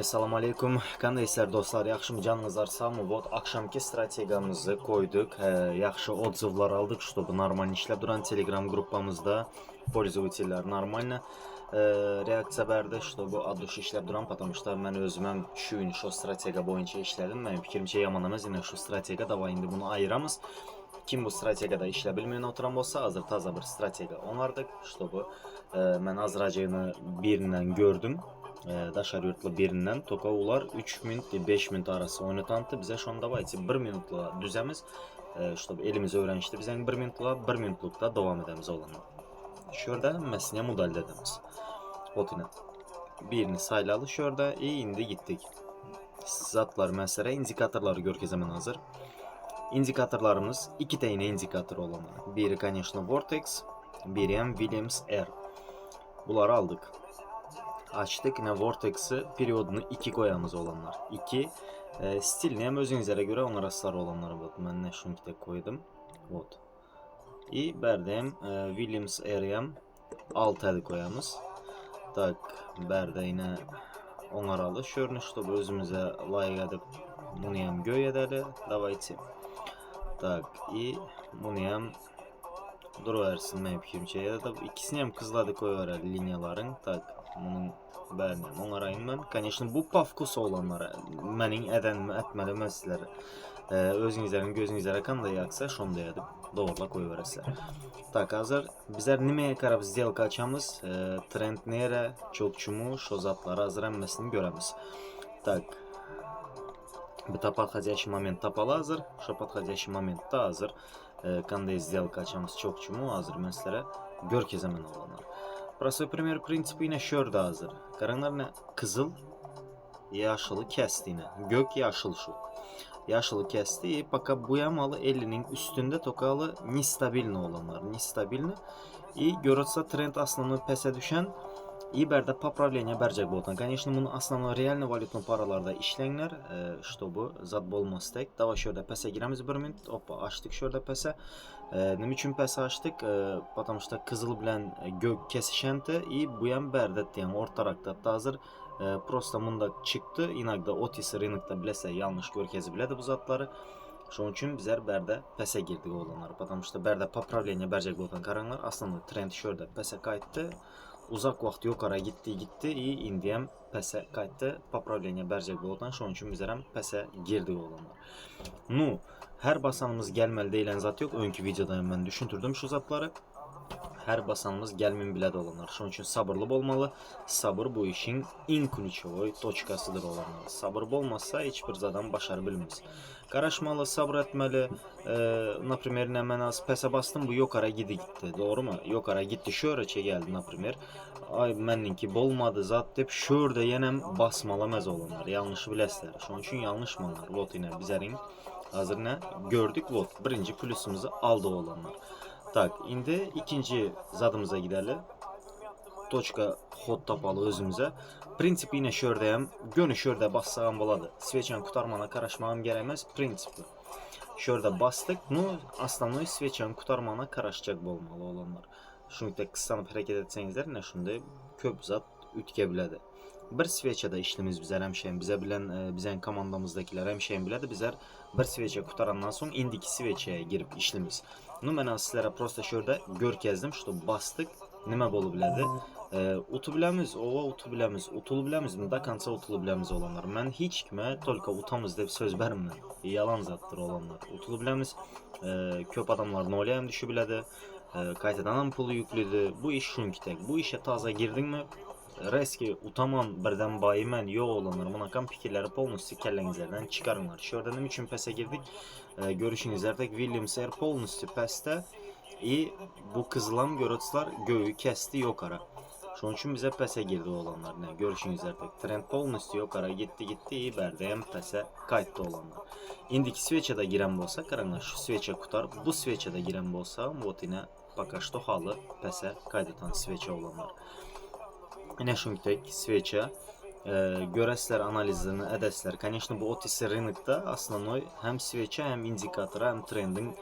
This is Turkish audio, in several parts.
Salam aleykum. Kandaysizlar dostlar, yaxşımı canınızlar sağmı? Vot akşamki strategiyamızı koyduk. Yaxşı odzivlar aldık, чтобы нормально işlep duran Telegram группамızda пользовательler нормально reaksiya verdi, чтобы от duşi işlep duran, потому что mən özüməm şu gün şu strategiya boyunca işledim. Mənim fikrimcə yaman emas, yine şu strategiya da var, indi bunu ayıramız. Kim bu strategiyada işlə bilməyən oturan olsa, hazır taza bir strategiya onardık, чтобы mən azracığını birindən gördüm. Daşar yurtlu birinden toka ular 3 minut 5 minut arası oynatantı bize şu anda vayti 1 minutla düzemiz işte elimizi öğrenişti bizden 1 minutla 1 minutlukta devam edemiz olanı. Şurada mesne model dedemiz. Otine birini saylalı şurada indi gittik. Zatlar mesela indikatorları görkez hemen hazır. İndikatorlarımız iki tane indikator olanlar. Biri конечно Vortex, biri hem Williams R. Bunları aldık. Açtık yine Vortex'i periyodunu 2 koyamız olanlar. 2 stilini hem özünüzlere göre onlara sarı olanları bot. Ben ne şunu da koydum. Bot. İyi berdem Williams R'yam 6 adı koyamız. Tak berde yine onaralı. Şörünü işte özümüze layık edip bunu hem göy edeli. Davaytı. Tak iyi bunu hem duruversin ben fikrimce. Ya da ikisini hem kızladı koyuver linyaların. Tak bunun beğenmem. Onarayım ben. Конечно bu pafkus olanlara mənim etməli məsələləri özünüzlərin gözünüzlərə kan da yaksa şonu da yadım. Doğrula koyuverəsilər. Tak hazır. Bizler nimeye karab сделка açamız. Trend nere çok çumu şu zatları hazır emmesini göremiz. Так. Это подходящий момент тапалы hazır. Şu подходящий момент da hazır. Kanday сделка açamız çok çumu hazır məsələ. Gör ki zaman olanlar. Простой пример принципi yine şurada hazır. Karanlar ne? Kızıl yaşılı kesti yine. Gök yaşıl şu. Yaşılı kesti. Fakat bu yamalı 50'nin üstünde tokalı nistabilni olanlar. Nistabilni. И görürsə trend основной pəsə düşən İber'de поправление bercek boltan. Конечно, bunu основной реально валютный paralarda işlengler, чтобы zat bolmastek. Dava şurada pəsə giremiz 1 minut. Hoppa açtık şurada pəsə. Ne için pəsə açtık? Потому что kızıl bilen gök kesişente и bu yan berdet yani ortarakta hazır. Просто bunda çıktı. İnakda otisi rынокta bilese yanlış görkezi biledi bu zatları. Şunun için bizler berde pəsə girdik olanlar. Потому что berde поправление bercek boltan karanlar. Aslında trend şurada pəsə kayıttı. Uzak vaxt yukarı gitti iyi indiyem pəsə qayıtdı. Popravleniya bərcək boldan. Şunun üçün bizlərəm pəsə girdik olanlar. Nu, hər basanımız gəlməli deyilən zat yox. Önkü videoda mən düşündürdüm şu zatları. Hər basanımız gəlmin bilədə olanlar. Şunun üçün sabırlı olmalı. Sabır bu işin en ключевой точкasıdır olanlar. Sabır olmazsa heç bir zadan başarı bilməz. Qaraşmalı, sabır etməli. Например, mən az pəsə bastım, bu yukarı gitti. Doğru mu? Yukarı gitti, şöyle geldi, например. Ay mənninki bolmadı zat deyip şurada yenəm basmalamaz olanlar. Yanlışı biləsilər. Şunun üçün yanlış mallar. Vot yine bizərin hazır nə? Gördük vot. Birinci plusumuzu aldı olanlar. Tak, indi ikinci zadımıza gidelim. Toçka hot tapalı özümüze. Prinsipi yine şördəyəm. Gönü şördə bassağım boladı. Sveçen kutarmana karaşmağım gerekmez. Prinsipi. Şurada bastık. Ну, основной sveçen kutarmana karaşacak olmalı olanlar. Şunu da kısanıp hareket etseniz ne şunda köp zat ütke bilədi. Bir sveçede işlemiz bizler hemşehrim bize bilen bizden komandamızdakiler hemşehrim bilədi. Bizler bir sveçe kutarandan sonra indiki sveçeye girip işlemiz. Ну, mən sizlere prosta şurada görkezdim. Şu bastık. Nime bolu bilədi. Utu biləmiz, ova utu biləmiz, utulu biləmiz mi? Da kansa utulu biləmiz olanlar. Mən hiç kime tolka utamız deyip söz verməm. Yalan zattır olanlar. Utulu biləmiz. Köp adamlar noliyəm düşü bilədi. Kaytadan pulu yüklüdü. Bu iş şunki tek. Bu işe taza girdin mi? Reski utaman birden bayımen yo olanlar. Buna kan fikirleri polnusu kellengizlerden çıkarınlar. Şurada ne için pese girdik? Görüşünüzlerde Williams Air polnusu peste. Bu kızılan görüntüler göğü kesti yok ara. Şunun için bize pese girdi olanlar. Ne görüşünüzlerde trend polnusu yok ara gitti iyi berdeyem pese kayıttı olanlar. İndiki sveçede giren bolsa karanlar şu sveçe kutar. Bu sveçede giren bolsa вот yine пока что halı pese kaydetan sveçe olanlar. Yine şunun tek sveçe göresler analizlerini edesler. Конечно bu otisi rынокta aslında hem sveçe hem indikatora hem trendin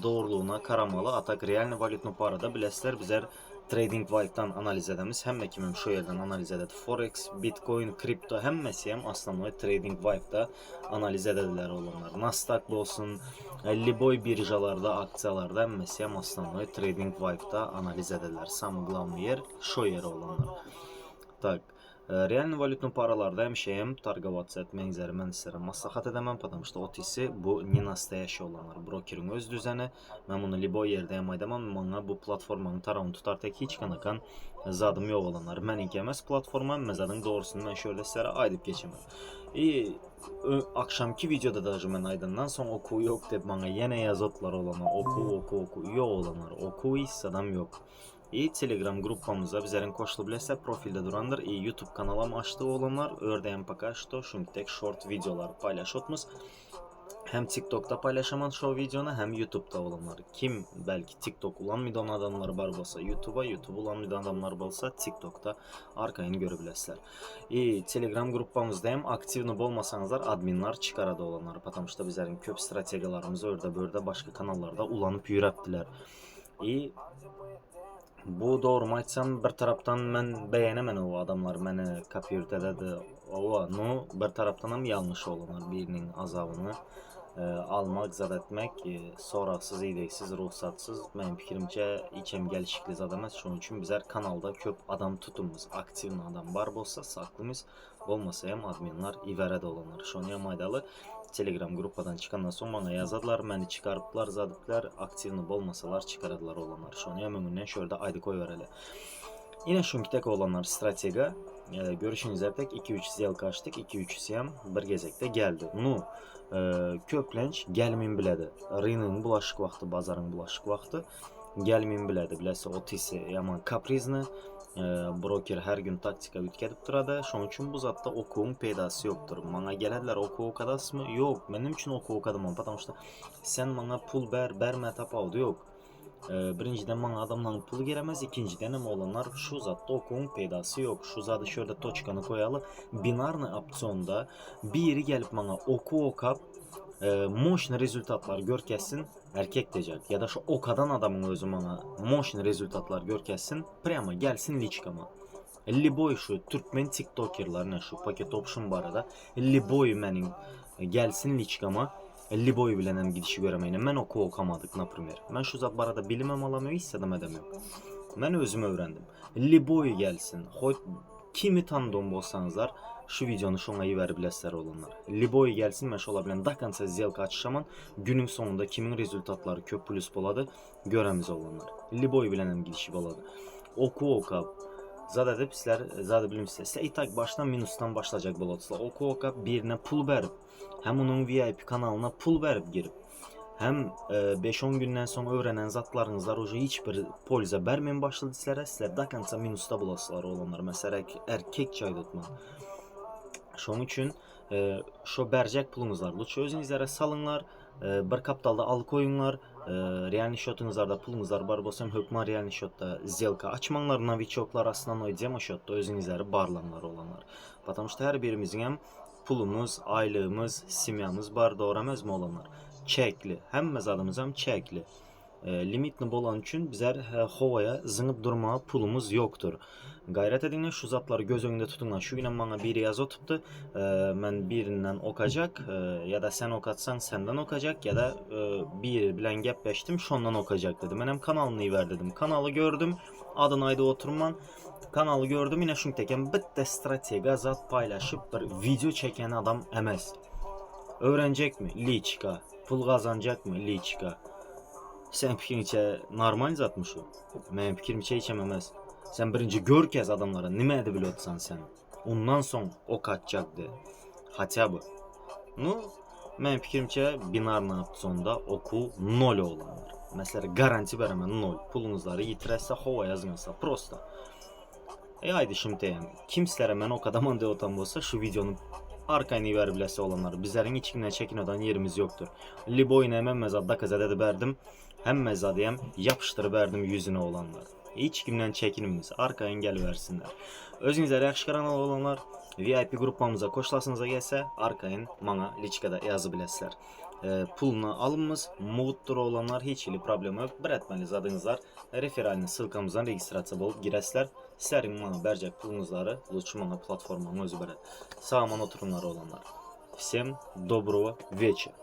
doğruluğuna karamalı. Atak real valutnu parada bilesler bizler TradingView'dan analiz edemiz. Həmmə kimi şu yerdən analiz edədi. Forex, Bitcoin, kripto həmməsi həm основной TradingView'da analiz edədilər olanlar. Nasdaq olsun, Liboy birjalarda, aksiyalarda həmməsi həm основной TradingView'da analiz edədilər. Самый главный yer şu yer olanlar. Так. Реальный валютный paralarda həmişəyəm торговаться etməyinizləri mən sizlərə maslahat edəməm, потому что OTC bu не настоящий olanlar, brokerin öz düzəni. Mən bunu libo yerdəyəm aydamam, mənə bu platformanın tarafını tutar tək hiç kanakan zadım yox olanlar. Məninki emas platforma, məzadın doğrusunu mən şöyle sizlərə aydıp geçeməm. Akşamki videoda da mən aydından son oku yok deyib bana yenə yazotlar olanlar, oku yox olanlar, oku hissadam yox. Telegram группамызда bizlerin koşulabilirse profilde durandır. YouTube kanalım açtığı olanlar ördeğin пока что şuntek short videolar paylaşıyoruz. Hem TikTok'ta paylaşaman şu videonu hem YouTube'da olanlar. Kim belki TikTok ulanmayan adamlar var olsa YouTube ulanmayan adamlar olsa TikTok'ta arkayını görebilirsiniz. Telegram grupamızda hem aktivni olmasanızlar adminler çıkaradı olanlar. Потому что bizlerin köp strategiyalarımızı orada başka kanallarda ulanıp yürüttüler. Bu doğru açsam bir taraftan ben beğenemem o adamlar beni kapıyırtadadı. No bir taraftan hem yanlış olanlar birinin azabını almak, zad etmek, soraksız, ideksiz, ruhsatsız. Benim fikrimce içem gelişikli zad etmez. Şunun için bizler kanalda köp adam tutumuz, aktif adam var olsa saklımız olmasa hem adminler iverede olanlar. Şunu yamaydalı. Telegram gruppadan çıkandan sonra bana yazdılar, məni çıkarıplar, zadıplar, aktivni olmasalar çıkaradılar olanlar. Şu an yamınından şöyle aydı koy vereli. Yine şunkitek olanlar stratega, görüşünüzler tek 2-3 zelka açtık, 2-3 siyam bir gezekte geldi. Köplenç gelmeyin bilədi. Rynın bulaşık vaxtı, bazarın bulaşık vaxtı gelmeyin bilədi. Biləsə otisi yaman kaprizni. Broker her gün taktika ütkədib duradı. Şunun için bu zatta okuğun peydası yoktur. Bana gelediler oku okadası mı? Yok. Benim için oku okadamam. Потому что sen bana pul bermə tapavdı yok. Birinciden bana adamdan pul gelemez. İkinciden hem olanlar şu zatta okuğun peydası yok. Şu zadı şöyle toçkanı koyalı. Binarlı opsiyonda biri gelip bana oku okap moşne rezultatlar görkesin erkek diyecek ya da şu okadan adamın özü bana moşne rezultatlar görkesin prямо gelsin liçkama. Liboy şu Türkmen tiktokerlarına şu paket option barada Liboy mənim gelsin liçkama. Liboy bilenem gidişi göremeyim. Ben oku okamadık например. Ben şu zat barada bilimem alamıyor, hissedem edemiyorum. Ben özüm öğrendim. Liboy gelsin. Kimi tanıdığım olsanızlar şu videonu şuna verib biləsizlər olanlar. Liboy gelsin məş ola bilən da konca zelka açışaman günün sonunda kimin rezultatları köp plus boladı görəmiz olanlar. Liboy bilənəm gidişi boladı. Oku oka zad edib sizlər zad bilimsizlər. Sizlər itak başdan minusdan başlayacaq bolotuzlar. Oku oka birinə pul verib hem onun VIP kanalına pul verib girib hem 5-10 gündən sonra öğrenen zatlarınızlar oca hiçbir polize vermeyin başladı sizlərə da konca minusda bulasılar olanlar. Mesela erkek çay tutma. Şunun için şu bərcək pulunuzlar lütfen özünüzlərə salınlar. Bir kapitalda al koyunlar. Realni şotunuzlarda pulunuzlar var olsa hökman realni şotda zelka açmanlar. Noviçoklar aslında o demo şotda özünüzləri barlanlar olanlar. Потому что her birimizin hem pulumuz, aylığımız, simyamız var doğramaz mı olanlar? Çekli. Hem mezadımız hem çekli. Limitli olan için bizler havaya zınıp durmaya pulumuz yoktur. Gayret edin şu zatları göz önünde tutun. Şu günden bana biri yazı tuttu. Ben birinden okacak ya da sen okatsan senden okacak ya da bir bilen gepleştim şundan okacak dedim. Ben hem kanalını ver dedim. Kanalı gördüm. Adın ayda oturman. Kanalı gördüm yine şunu teken bitti strateji zat paylaşıp bir video çeken adam emez. Öğrenecek mi? Liçka. Pul kazanacak mı? Liçka. Sen fikrince normal zatmış o. Benim fikrimce hiç ememez. Sen birinci gör kez adamlara nime edebiliyorsan sen. Ondan son ok atacaktı. Hatta bu. Benim fikrimce binar opsiyonda oku 0 olanlar. Mesela garanti veremem 0. Pulunuzları yitirerse hava yazmasa prosta. Haydi şimdi yani. Kimselere ben ok adamın de otan olsa şu videonun arkayını ver bilesi olanlar. Bizlerin içkinden çekinmeden yerimiz yoktur. Liboyuna hemen mezadda kazada verdim. Hem mezadı hem yapıştırıp verdim yüzüne olanlar. Hiç kimden çekinimiz. Arkayın gel versinler. Özünüzə yaxşı kanal olanlar VIP grupamıza qoşulasınıza gəlsə arkayın bana liçkada yazı biləsizlər. pulunu alınmız. Mutlu olanlar hiç ili problem yok. Bırakmanız adınız var. Referalini sılkamızdan registrasiya bulup girəsilər. Sizlərin bana bərcək pulunuzları Luçmana platformanın özü belə sağman oturumları olanlar. Всем доброго вечера.